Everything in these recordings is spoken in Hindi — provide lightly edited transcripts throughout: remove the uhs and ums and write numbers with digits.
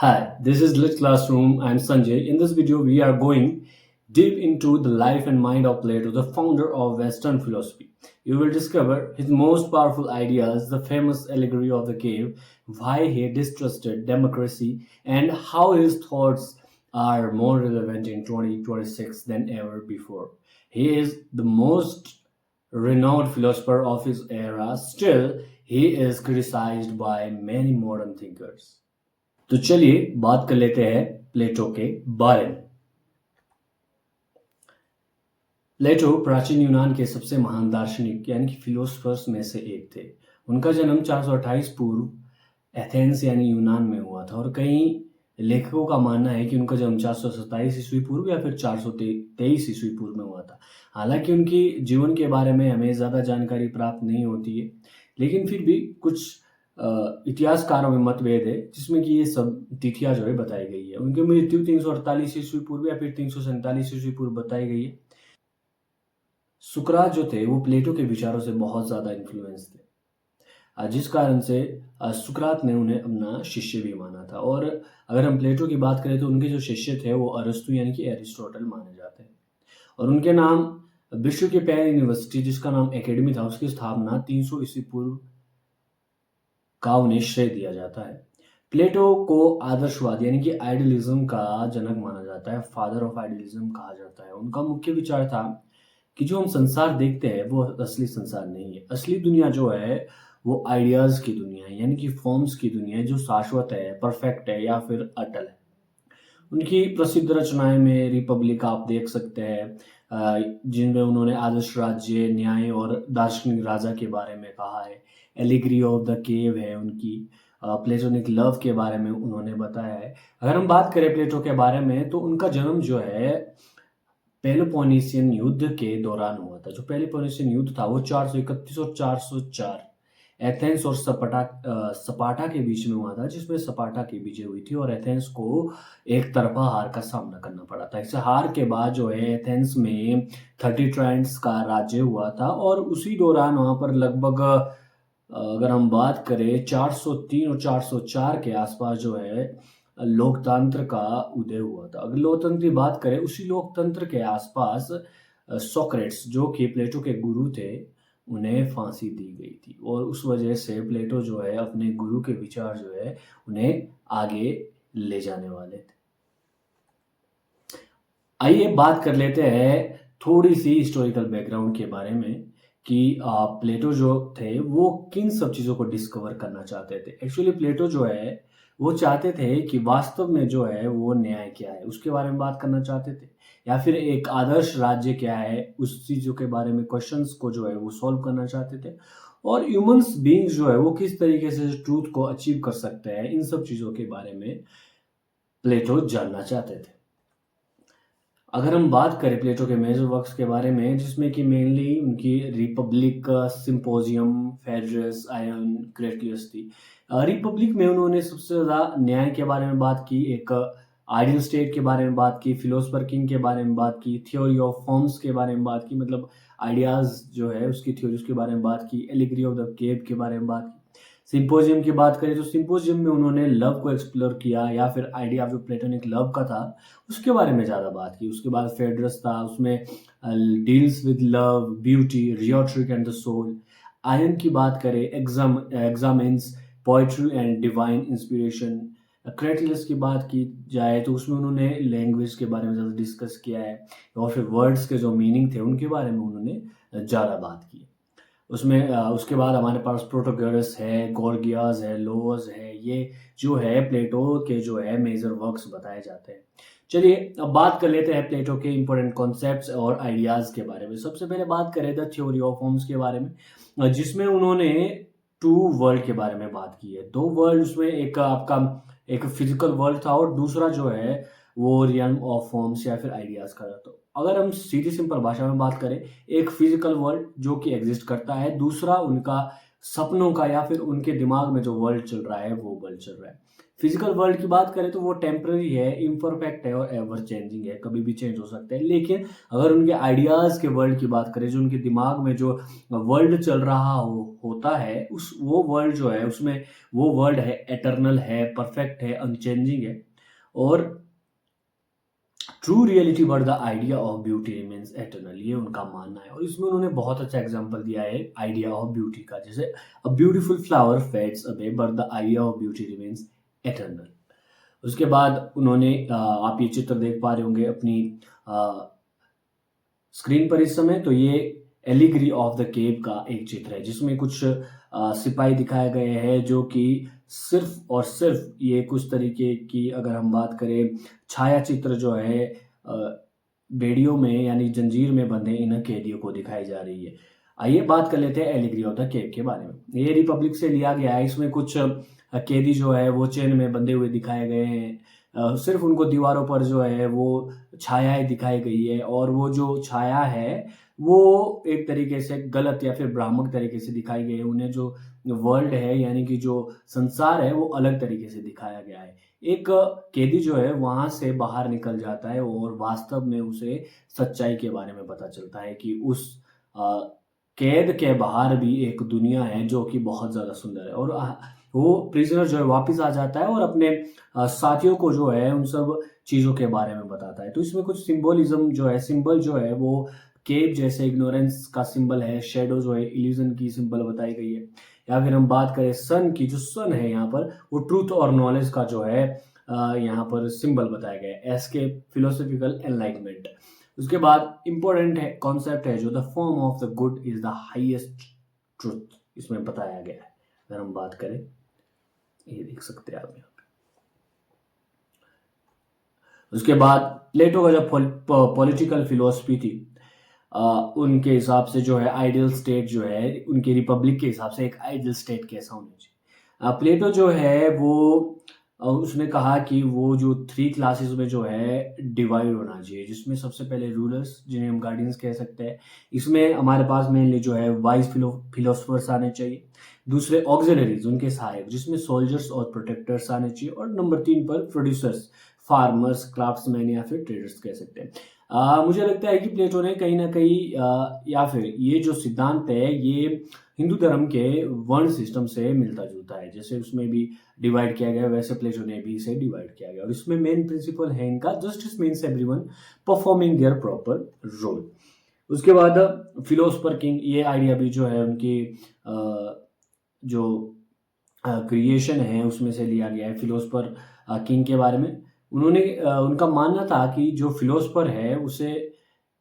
Hi, this is Lit Classroom. I'm Sanjay. In this video, we are going deep into the life and mind of Plato, the founder of Western philosophy. You will discover his most powerful ideas, the famous allegory of the cave, why he distrusted democracy, and how his thoughts are more relevant in 2026 than ever before. He is the most renowned philosopher of his era. Still, he is criticized by many modern thinkers. तो चलिए बात कर लेते हैं प्लेटो के बारे में। प्लेटो प्राचीन यूनान के सबसे महान दार्शनिक यानी कि फिलोसफर्स में से एक थे। उनका जन्म 428 पूर्व एथेंस यानी यूनान में हुआ था और कई लेखकों का मानना है कि उनका जन्म 427 ईस्वी पूर्व या फिर 423 ईस्वी पूर्व में हुआ था। हालांकि उनकी जीवन के बारे में हमें ज़्यादा जानकारी प्राप्त नहीं होती है, लेकिन फिर भी कुछ इतिहासकारों में मतभेद है जिसमें कि ये सब तिथियां जो है बताई गई है। उनकी मृत्यु 348 ईस्वी पूर्व या फिर 347 ईस्वी पूर्व बताई गई है। सुकरात जो थे वो प्लेटो के विचारों से बहुत ज़्यादा इन्फ्लुएंस थे, जिस कारण से सुकरात ने उन्हें अपना शिष्य भी माना था। और अगर हम प्लेटो की बात करें तो उनके जो शिष्य थे वो अरस्तु यानी कि एरिस्टोटल माने जाते हैं। और उनके नाम विश्व की पहली यूनिवर्सिटी जिसका नाम एकेडमी था उसकी स्थापना 300 ईस्वी पूर्व का उन्हें श्रेय दिया जाता है। प्लेटो को आदर्शवाद यानी कि आइडियलिज्म का जनक माना जाता है, फादर ऑफ आइडियलिज्म कहा जाता है। उनका मुख्य विचार था कि जो हम संसार देखते हैं वो असली संसार नहीं है। असली दुनिया जो है वो आइडियाज की दुनिया है, यानी कि फॉर्म्स की दुनिया है जो शाश्वत है, परफेक्ट है या फिर अटल है। उनकी प्रसिद्ध रचनाएं में रिपब्लिक आप देख सकते हैं, जिनमें उन्होंने आदर्श राज्य, न्याय और दार्शनिक राजा के बारे में कहा है। एलिग्री ऑफ द केव है उनकी। प्लेटोनिक लव के बारे में उन्होंने बताया है। अगर हम बात करें प्लेटो के बारे में तो उनका जन्म जो है पेलोपोनेशियन युद्ध के दौरान हुआ था। जो पेलोपोनेशियन युद्ध था वो 431 और 404 एथेंस और स्पार्टा के बीच में हुआ था, जिसमें स्पार्टा की विजय हुई थी और एथेंस को एक तरफा हार का सामना करना पड़ा था। इस हार के बाद जो है एथेंस में 30 ट्राइन्स का राज्य हुआ था और उसी दौरान वहाँ पर लगभग अगर हम बात करें 403 और 404 के आसपास जो है लोकतंत्र का उदय हुआ था। अगर लोकतंत्र की बात करें उसी लोकतंत्र के आसपास सोक्रेट्स जो कि प्लेटो के गुरु थे उन्हें फांसी दी गई थी और उस वजह से प्लेटो जो है अपने गुरु के विचार जो है उन्हें आगे ले जाने वाले थे। आइए बात कर लेते हैं थोड़ी सी हिस्टोरिकल बैकग्राउंड के बारे में कि प्लेटो जो थे वो किन सब चीज़ों को डिस्कवर करना चाहते थे। एक्चुअली प्लेटो जो है वो चाहते थे कि वास्तव में जो है वो न्याय क्या है उसके बारे में बात करना चाहते थे, या फिर एक आदर्श राज्य क्या है उस चीज़ों के बारे में क्वेश्चंस को जो है वो सॉल्व करना चाहते थे। और ह्यूमंस बीइंग्स जो है वो किस तरीके से ट्रूथ को अचीव कर सकते हैं, इन सब चीज़ों के बारे में प्लेटो जानना चाहते थे। अगर हम बात करें प्लेटो के मेजर वर्क्स के बारे में जिसमें कि मेनली उनकी रिपब्लिक, सिंपोजियम, फेडरस, आयन, क्रेटियस थी। रिपब्लिक में उन्होंने सबसे ज़्यादा न्याय के बारे में बात की, एक आइडियल स्टेट के बारे में बात की, फिलोसफर किंग के बारे में बात की, थ्योरी ऑफ फॉर्म्स के बारे में बात की, मतलब आइडियाज़ जो है उसकी थ्योरी उसके बारे में बात की, एलिगरी ऑफ द केव के बारे में बात की। सिंपोजियम की बात करें तो सिंपोजियम में उन्होंने लव को एक्सप्लोर किया या फिर आइडिया जो प्लेटोनिक लव का था उसके बारे में ज़्यादा बात की। उसके बाद फेडरस था, उसमें deals with love, beauty, rhetoric and the soul. Ion की बात करें examines poetry and divine inspiration. Cratylus की बात की जाए तो उसमें उन्होंने लैंग्वेज के बारे में ज़्यादा डिस्कस किया है और फिर वर्ड्स के जो मीनिंग थे उनके बारे में उन्होंने ज़्यादा बात की। उसमें उसके बाद हमारे पास प्रोटोगोरस है, गोर्गियास है, लोअस है। ये जो है प्लेटो के जो है मेजर वर्क्स बताए जाते हैं। चलिए अब बात कर लेते हैं प्लेटो के इंपॉर्टेंट कॉन्सेप्ट्स और आइडियाज़ के बारे में। सबसे पहले बात करें द थ्योरी ऑफ फॉर्म्स के बारे में, जिसमें उन्होंने टू वर्ल्ड के बारे में बात की है। दो वर्ल्ड, उसमें एक आपका एक फिजिकल वर्ल्ड था और दूसरा जो है वो रियल्म ऑफ फॉर्म्स या फिर आइडियाज़ का था। तो अगर हम सीधी सिंपल भाषा में बात करें, एक फिजिकल वर्ल्ड जो कि एग्जिस्ट करता है, दूसरा उनका सपनों का या फिर उनके दिमाग में जो वर्ल्ड चल रहा है वो वर्ल्ड चल रहा है। फिजिकल वर्ल्ड की बात करें तो वो टेम्पररी है, इम्परफेक्ट है और एवर चेंजिंग है, कभी भी चेंज हो सकता है। लेकिन अगर उनके आइडियाज़ के वर्ल्ड की बात करें, जो उनके दिमाग में जो वर्ल्ड चल रहा होता है, उस वो वर्ल्ड जो है उसमें वो वर्ल्ड है, एटर्नल है, परफेक्ट है, अनचेंजिंग है। और true reality but the idea of beauty remains eternal, ये उनका मानना है। और इसमें उन्होंने बहुत अच्छा एग्जांपल दिया है आइडिया ऑफ ब्यूटी का, जैसे a beautiful flower fades away but the idea of beauty remains eternal. उसके बाद उन्होंने आप ये चित्र देख पा रहे होंगे अपनी स्क्रीन पर इस समय, तो ये एलिगरी ऑफ द केव का एक चित्र है जिसमें कुछ सिपाही दिखाए गए हैं जो कि सिर्फ और सिर्फ ये कुछ तरीके की, अगर हम बात करें, छाया चित्र जो है बेड़ियों में यानी जंजीर में बंधे इन कैदियों को दिखाई जा रही है। आइए बात कर लेते हैं एलिगरी ऑफ द केव के बारे में। ये रिपब्लिक से लिया गया है। इसमें कुछ कैदी जो है वो चेन में बंधे हुए दिखाए गए हैं। सिर्फ उनको दीवारों पर जो है वो छायाएं दिखाई गई है, और वो जो छाया है वो एक तरीके से गलत या फिर भ्रामक तरीके से दिखाई गई है। उन्हें जो वर्ल्ड है यानी कि जो संसार है वो अलग तरीके से दिखाया गया है। एक कैदी जो है वहां से बाहर निकल जाता है और वास्तव में उसे सच्चाई के बारे में पता चलता है कि उस अ, कैद के बाहर भी एक दुनिया है जो कि बहुत ज़्यादा सुंदर है। और वो प्रिजनर जो है वापस आ जाता है और अपने साथियों को जो है उन सब चीज़ों के बारे में बताता है। तो इसमें कुछ सिंबोलिज्म जो है, सिंबल जो है वो केव जैसे इग्नोरेंस का सिंबल है, शेडो जो है इल्यूजन की सिंबल बताई गई है। या फिर हम बात करें सन की, जो सन है यहाँ पर वो ट्रूथ और नॉलेज का जो है यहाँ पर सिंबल बताया गया है, एस्केप, फिलोसफिकल एनलाइटमेंट। उसके बाद इंपॉर्टेंट है कॉन्सेप्ट है जो the form of the good is the highest truth, इसमें बताया गया है। अगर हम बात करें, ये देख सकते हैं आप यहाँ पे। उसके बाद प्लेटो का जो पॉलिटिकल फिलोसफी थी, उनके हिसाब से जो है आइडियल स्टेट जो है, उनके रिपब्लिक के हिसाब से एक आइडियल स्टेट कैसा होना चाहिए। प्लेटो जो है वो उसने कहा कि वो जो 3 क्लासेस में जो है डिवाइड होना चाहिए, जिसमें सबसे पहले रूलर्स जिन्हें हम गार्डियंस कह सकते हैं। इसमें हमारे पास मेनली जो है वाइज फिलोसफर्स आने चाहिए। दूसरे ऑक्सिलरीज, उनके सहायक, जिसमें सोल्जर्स और प्रोटेक्टर्स आने चाहिए। और नंबर 3 पर प्रोड्यूसर्स, फार्मर्स, क्राफ्ट्समैन या फिर ट्रेडर्स कह सकते हैं। मुझे लगता है कि प्लेटो ने कहीं ना कहीं या फिर ये जो सिद्धांत है ये हिंदू धर्म के वर्ण सिस्टम से मिलता जुलता है। जैसे उसमें भी डिवाइड किया गया वैसे प्लेटो ने भी इसे डिवाइड किया गया। और इसमें मेन प्रिंसिपल है इनका, justice means everyone performing their proper role. उसके बाद फिलोसफर किंग, ये आइडिया भी जो है उनकी जो क्रिएशन है उसमें से लिया गया है, फिलोसफर किंग के बारे में। उन्होंने उनका मानना था कि जो फिलोसफर है उसे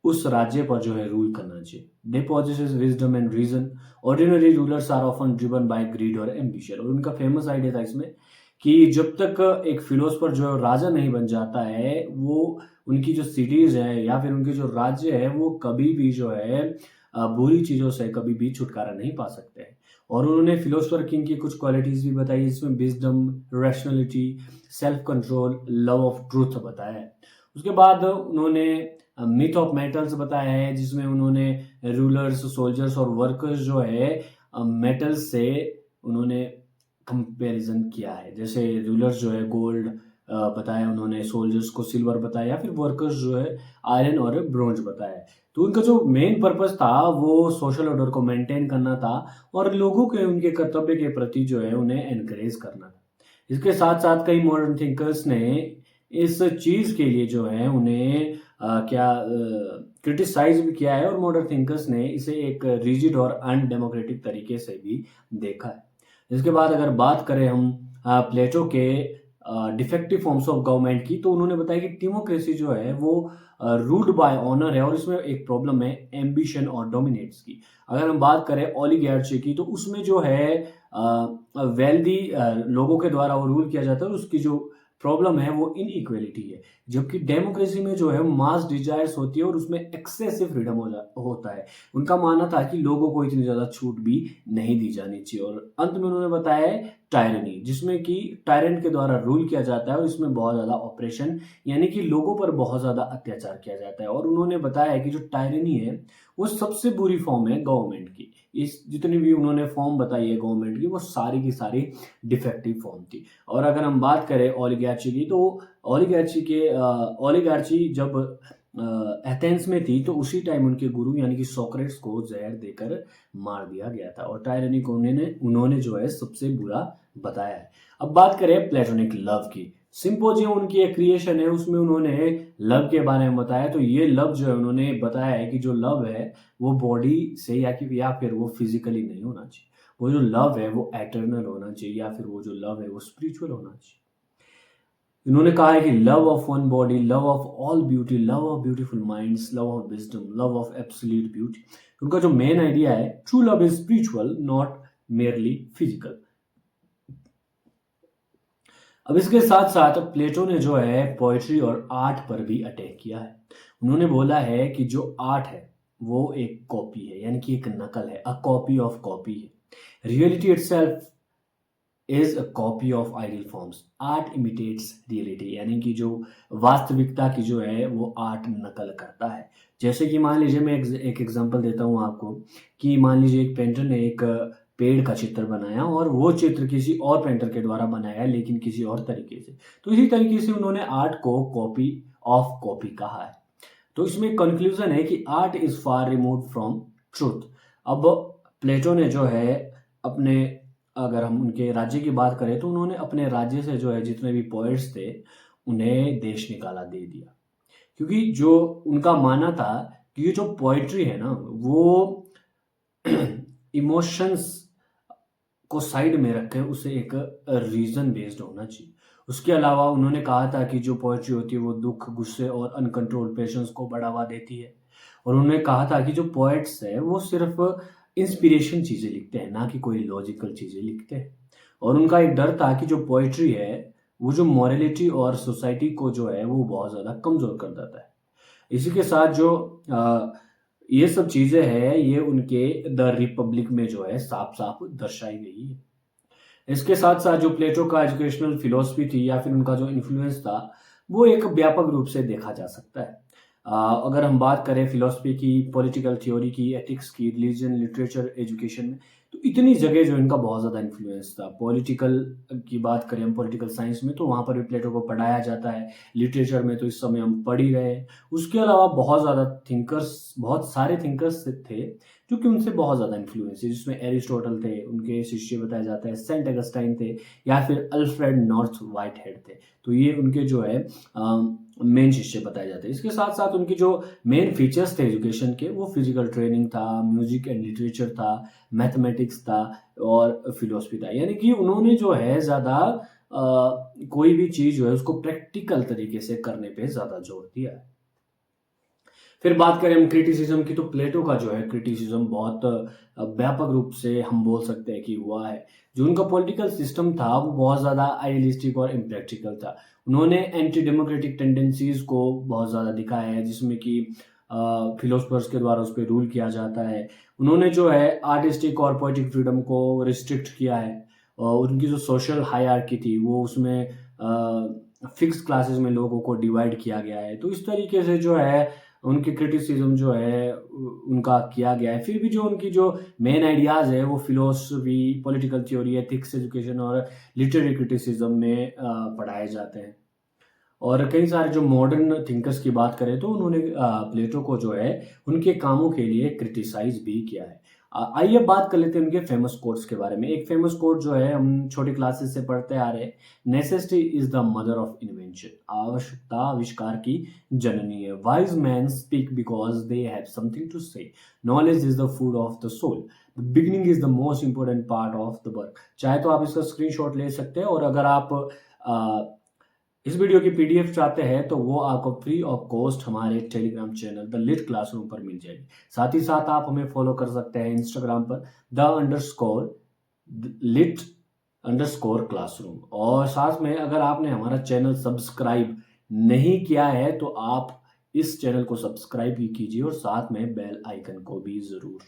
उस राज्य पर जो है रूल करना चाहिए। They possesses wisdom and reason, ordinary rulers are often driven by greed और एम्बिशन। और उनका फेमस आइडिया था इसमें कि जब तक एक फिलोसफर जो राजा नहीं बन जाता है, वो उनकी जो सिटीज है या फिर उनके जो राज्य है वो कभी भी जो है बुरी चीज़ों से कभी भी छुटकारा नहीं पा सकते हैं। और उन्होंने फिलोसफर किंग की कुछ क्वालिटीज़ भी बताई, जिसमें wisdom, rationality, self control, love of truth बताया है। उसके बाद उन्होंने मिथ ऑफ मेटल्स बताया है, जिसमें उन्होंने रूलर्स, सोल्जर्स और वर्कर्स जो है मेटल्स से उन्होंने कंपैरिजन किया है। जैसे रूलर्स जो है गोल्ड बताया उन्होंने, सोल्जर्स को सिल्वर बताया, या फिर वर्कर्स जो है आयरन और ब्रोंज बताया। तो उनका जो मेन पर्पस था वो सोशल ऑर्डर को मेंटेन करना था और लोगों के उनके कर्तव्य के प्रति जो है उन्हें एनकरेज करना था। इसके साथ साथ कई मॉडर्न थिंकर्स ने इस चीज़ के लिए जो है उन्हें क्या क्रिटिसाइज भी किया है, और मॉडर्न थिंकर्स ने इसे एक रिजिड और अनडेमोक्रेटिक तरीके से भी देखा है। इसके बाद अगर बात करें हम प्लेटो के डिफेक्टिव फॉर्म्स ऑफ गवर्नमेंट की, तो उन्होंने बताया कि डेमोक्रेसी जो है वो रूल्ड बाय ऑनर है, और इसमें एक प्रॉब्लम है एम्बिशन और डोमिनेट्स की। अगर हम बात करें ओलिगार्ची की, तो उसमें जो है वेल्दी लोगों के द्वारा वो रूल किया जाता है, और उसकी जो प्रॉब्लम है वो इनइक्वेलिटी है। जबकि डेमोक्रेसी में जो है मास डिजायर्स होती है और उसमें एक्सेसिव फ्रीडम होता है। उनका मानना था कि लोगों को इतनी ज़्यादा छूट भी नहीं दी जानी चाहिए। और अंत में उन्होंने बताया है टायरनी, जिसमें कि टायरेंट के द्वारा रूल किया जाता है और इसमें बहुत ज़्यादा ऑपरेशन यानी कि लोगों पर बहुत ज़्यादा अत्याचार किया जाता है। और उन्होंने बताया है कि जो टायरनी है वो सबसे बुरी फॉर्म है गवर्नमेंट की। इस जितनी भी उन्होंने फॉर्म बताई है गवर्नमेंट की, वो सारी की सारी डिफेक्टिव फॉर्म थी। और अगर हम बात करें ओलिगार्ची की, तो ओलिगार्ची जब एथेंस में थी, तो उसी टाइम उनके गुरु यानी कि सोक्रेट्स को जहर देकर मार दिया गया था, और टायरनी को उन्होंने जो है सबसे बुरा बताया है। अब बात करें प्लेटोनिक लव की, सिंपोजियम उनकी एक क्रिएशन है, उसमें उन्होंने लव के बारे में बताया। तो ये लव जो है उन्होंने बताया है कि जो लव है वो बॉडी से या फिर वो फिजिकली नहीं होना चाहिए, वो जो लव है वो एटर्नल होना चाहिए, या फिर वो जो लव है वो स्पिरिचुअल होना चाहिए। इन्होंने कहा है कि love of one body, love of all beauty, love of beautiful minds, love of wisdom, love of absolute beauty. उनका जो मेन आइडिया है, true love is spiritual not merely physical. अब इसके साथ साथ प्लेटो ने जो है पोएट्री और आर्ट पर भी अटैक किया है। उन्होंने बोला है कि जो आर्ट है वो एक कॉपी है, यानी कि एक नकल है, अ कॉपी ऑफ कॉपी है। Reality itself is a copy of ideal forms, art imitates reality, यानी कि जो वास्तविकता की जो है वो आर्ट नकल करता है। जैसे कि मान लीजिए मैं एक एग्जांपल देता हूँ आपको, कि मान लीजिए एक पेंटर ने एक पेड़ का चित्र बनाया, और वो चित्र किसी और पेंटर के द्वारा बनाया, लेकिन किसी और तरीके से। तो इसी तरीके से उन्होंने आर्ट को कॉपी ऑफ कॉपी कहा है। तो इसमें कंक्लूजन है कि art is far remove from truth. अब प्लेटो ने जो है अपने, अगर हम उनके राज्य की बात करें, तो उन्होंने अपने राज्य से जो है जितने भी पोएट्स थे उन्हें देश निकाला दे दिया, क्योंकि जो उनका मानना था कि ये जो पोएट्री है ना, वो इमोशंस को साइड में रखे उसे एक रीजन बेस्ड होना चाहिए। उसके अलावा उन्होंने कहा था कि जो पोएट्री होती है वो दुख, गुस्से और अनकंट्रोल पेशेंस को बढ़ावा देती है। और उन्होंने कहा था कि जो पोएट्स है वो सिर्फ इंस्पिरेशन चीज़ें लिखते हैं, ना कि कोई लॉजिकल चीज़ें लिखते हैं। और उनका एक डर था कि जो पोएट्री है वो जो मॉरलिटी और सोसाइटी को जो है वो बहुत ज़्यादा कमज़ोर कर देता है। इसी के साथ जो ये सब चीज़ें हैं, ये उनके द रिपब्लिक में जो है साफ साफ दर्शाई गई है। इसके साथ साथ जो प्लेटो का एजुकेशनल फिलॉसफी थी, या फिर उनका जो इन्फ्लुएंस था, वो एक व्यापक रूप से देखा जा सकता है। अगर हम बात करें फिलॉसफी की, पॉलिटिकल थ्योरी की, एथिक्स की, रिलीजन, लिटरेचर, एजुकेशन में, तो इतनी जगह जो इनका बहुत ज़्यादा इन्फ्लुएंस था। पॉलिटिकल की बात करें हम, पॉलिटिकल साइंस में, तो वहाँ पर भी प्लेटो को पढ़ाया जाता है। लिटरेचर में तो इस समय हम पढ़ ही रहे हैं। उसके अलावा बहुत सारे थिंकर्स थे जो कि उनसे बहुत ज़्यादा इन्फ्लुएंस है, जिसमें एरिस्टोटल थे, उनके शिष्य बताया जाता है, सेंट अगस्टाइन थे, या फिर अल्फ्रेड नॉर्थ वाइट हेड थे। तो ये उनके जो है मेन शिष्य बताए जाते हैं। इसके साथ साथ उनकी जो मेन फीचर्स थे एजुकेशन के, वो फिजिकल ट्रेनिंग था, म्यूजिक एंड लिटरेचर था, मैथमेटिक्स था, और फिलोसफी था। यानी कि उन्होंने जो है ज़्यादा कोई भी चीज़ जो है उसको प्रैक्टिकल तरीके से करने पे ज़्यादा जोर दिया है। फिर बात करें हम क्रिटिसिज्म की, तो प्लेटो का जो है क्रिटिसिज्म बहुत व्यापक रूप से हम बोल सकते हैं कि हुआ है। जो उनका पॉलिटिकल सिस्टम था वो बहुत ज़्यादा आइडियलिस्टिक और इम्प्रैक्टिकल था। उन्होंने एंटी डेमोक्रेटिक टेंडेंसीज को बहुत ज़्यादा दिखाया है, जिसमें कि फिलोसफर्स के द्वारा उस पर रूल किया जाता है। उन्होंने जो है आर्टिस्टिक और पोइटिक फ्रीडम को रिस्ट्रिक्ट किया है, और उनकी जो सोशल हायरार्की थी वो उसमें फिक्स क्लासेस में लोगों को डिवाइड किया गया है। तो इस तरीके से जो है उनकी क्रिटिसिज्म जो है उनका किया गया है। फिर भी जो उनकी जो मेन आइडियाज़ है वो philosophy, political theory, ethics, education और लिटरेरी क्रिटिसिज्म में पढ़ाए जाते हैं। और कई सारे जो मॉडर्न थिंकर्स की बात करें, तो उन्होंने प्लेटो को जो है उनके कामों के लिए क्रिटिसाइज भी किया है। आइए बात कर लेते हैं उनके फेमस कोट्स के बारे में। एक फेमस कोट जो है हम छोटी क्लासेस से पढ़ते आ रहे हैं, necessity is the mother of invention, आवश्यकता आविष्कार की जननी है। Wise man speak because they have something to say, knowledge is the food of the soul, the beginning is the most important part of the work. चाहे तो आप इसका स्क्रीनशॉट ले सकते हैं, और अगर आप इस वीडियो की पीडीएफ चाहते हैं तो वो आपको फ्री ऑफ कॉस्ट हमारे Telegram channel the lit classroom पर मिल जाएगी। साथ ही साथ आप हमें फॉलो कर सकते हैं इंस्टाग्राम पर _the_lit_classroom। और साथ में अगर आपने हमारा चैनल सब्सक्राइब नहीं किया है तो आप इस चैनल को सब्सक्राइब भी कीजिए, और साथ में बेल आइकन को भी ज़रूर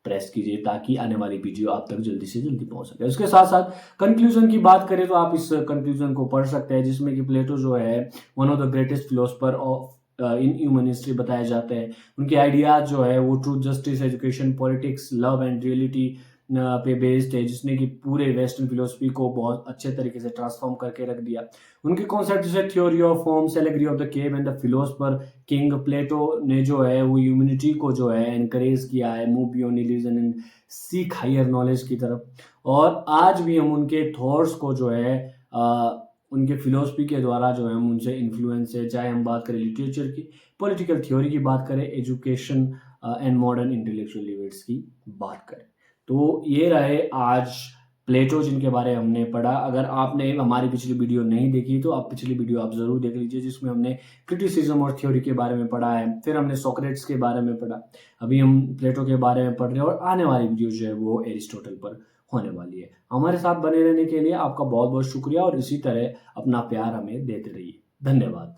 प्रेस कीजिए, ताकि आने वाली वीडियो आप तक जल्दी से जल्दी पहुंच सके। उसके साथ साथ कंक्लूजन की बात करें तो आप इस कंक्लूजन को पढ़ सकते हैं, जिसमें कि प्लेटो जो है one of the greatest philosopher of in human history बताए जाते हैं। उनके आइडियाज़ जो है वो truth, justice, education, politics, love and reality पे बेस्ड है, जिसने कि पूरे वेस्टर्न फिलोसफी को बहुत अच्छे तरीके से ट्रांसफॉर्म करके रख दिया। उनके कॉन्सेप्ट जैसे theory of forms, allegory of the cave and the philosopher king Plato ने जो है वो ह्यूमैनिटी को जो है एनकरेज किया है, move beyond illusion and seek higher knowledge की तरफ। और आज भी हम उनके थॉट्स को जो है उनके फिलोसफी के द्वारा जो है हम उनसे इन्फ्लुएंस है, चाहे हम बात करें लिटरेचर की, पॉलिटिकल थ्योरी की बात करें, education and modern intellectual debates की बात करें। तो ये रहे आज प्लेटो जिनके बारे में हमने पढ़ा। अगर आपने हमारी पिछली वीडियो नहीं देखी तो आप पिछली वीडियो आप ज़रूर देख लीजिए, जिसमें हमने क्रिटिसिज्म और थ्योरी के बारे में पढ़ा है, फिर हमने सोक्रेट्स के बारे में पढ़ा, अभी हम प्लेटो के बारे में पढ़ रहे हैं और आने वाली वीडियो जो है वो एरिस्टोटल पर होने वाली है। हमारे साथ बने रहने के लिए आपका बहुत बहुत शुक्रिया और इसी तरह अपना प्यार हमें देते रहिए। धन्यवाद।